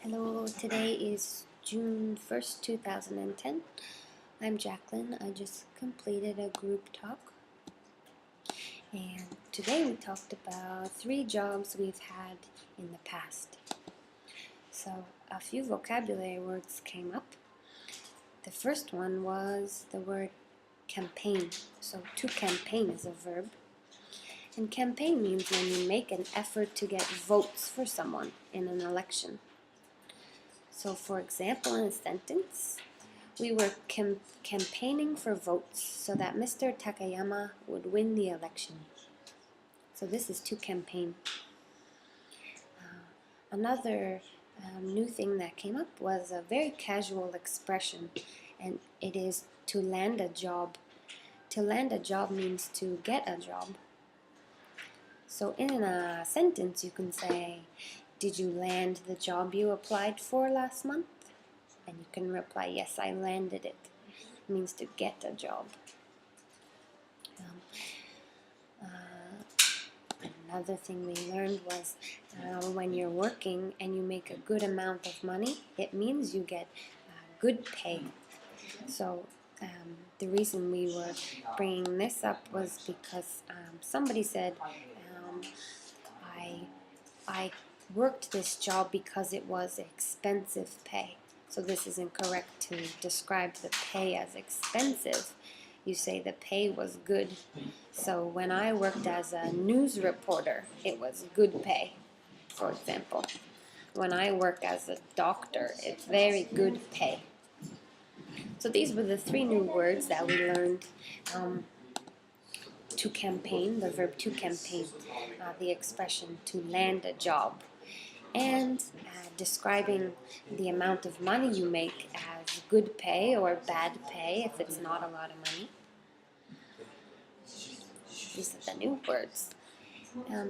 Hello, today is June 1st, 2010. I'm Jacqueline. I just completed a group talk. And today we talked about 3 jobs we've had in the past. So a few vocabulary words came up. The first one was the word campaign. So to campaign is a verb. And campaign means when you make an effort to get votes for someone in an election. So for example, in a sentence, we were campaigning for votes so that Mr. Takayama would win the election. So this is to campaign. Another new thing that came up was a very casual expression, and it is to land a job. To land a job means to get a job. So in a sentence you can say, did you land the job you applied for last month? And you can reply, yes, I landed it. It means to get a job. Another thing we learned was when you're working and you make a good amount of money, it means you get good pay. So the reason we were bringing this up was because somebody said, I worked this job because it was expensive pay. So this is incorrect. To describe the pay as expensive, you say the pay was good. So when I worked as a news reporter, it was good pay, for example. When I work as a doctor, it's very good pay. So these were the 3 new words that we learned. To campaign, the verb to campaign, the expression to land a job, and describing the amount of money you make as good pay or bad pay if it's not a lot of money. These are the new words.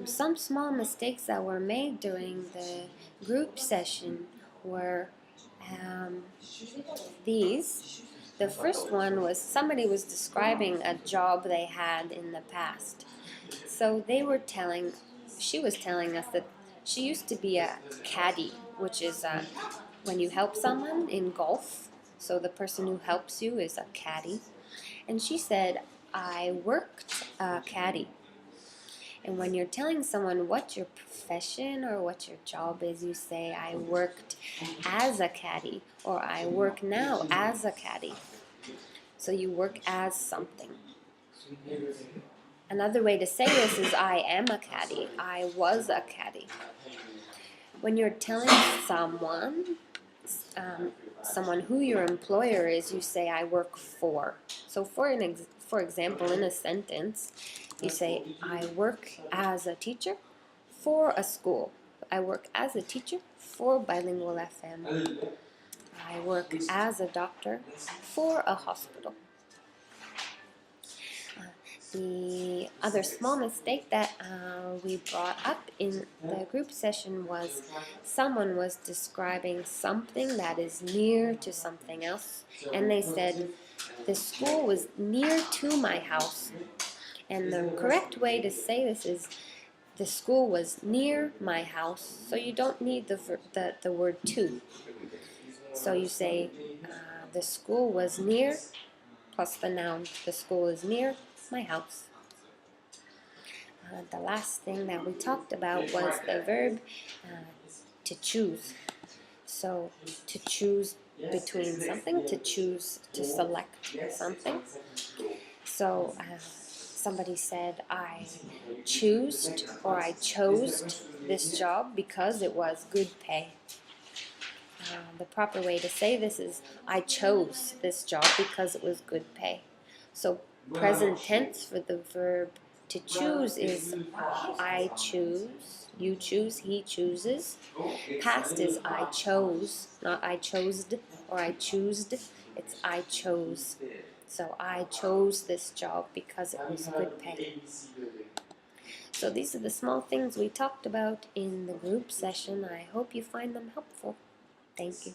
Some small mistakes that were made during the group session were these. The first one was somebody was describing a job they had in the past. So she was telling us that she used to be a caddy, which is when you help someone in golf. So the person who helps you is a caddy. And she said, I worked a caddy. And when you're telling someone what your profession or what your job is, you say, I worked as a caddy, or I work now as a caddy. So you work as something. Another way to say this is, I am a caddy, I was a caddy. When you're telling someone who your employer is, you say, I work for. So for example, in a sentence, you say, I work as a teacher for a school. I work as a teacher for Bilingual FM. I work as a doctor for a hospital. The other small mistake that we brought up in the group session was someone was describing something that is near to something else, and they said the school was near to my house. And the correct way to say this is the school was near my house, so you don't need the word to. So you say the school was near plus the noun. The school is near my house. The last thing that we talked about was the verb to choose. So to choose between something, to choose, to select something. So somebody said, I chose this job because it was good pay. The proper way to say this is, I chose this job because it was good pay. So present tense for the verb to choose is I choose, you choose, he chooses. Past is I chose, not I chosed or I choosed. It's I chose. So I chose this job because it was good pay. So these are the small things we talked about in the group session. I hope you find them helpful. Thank you.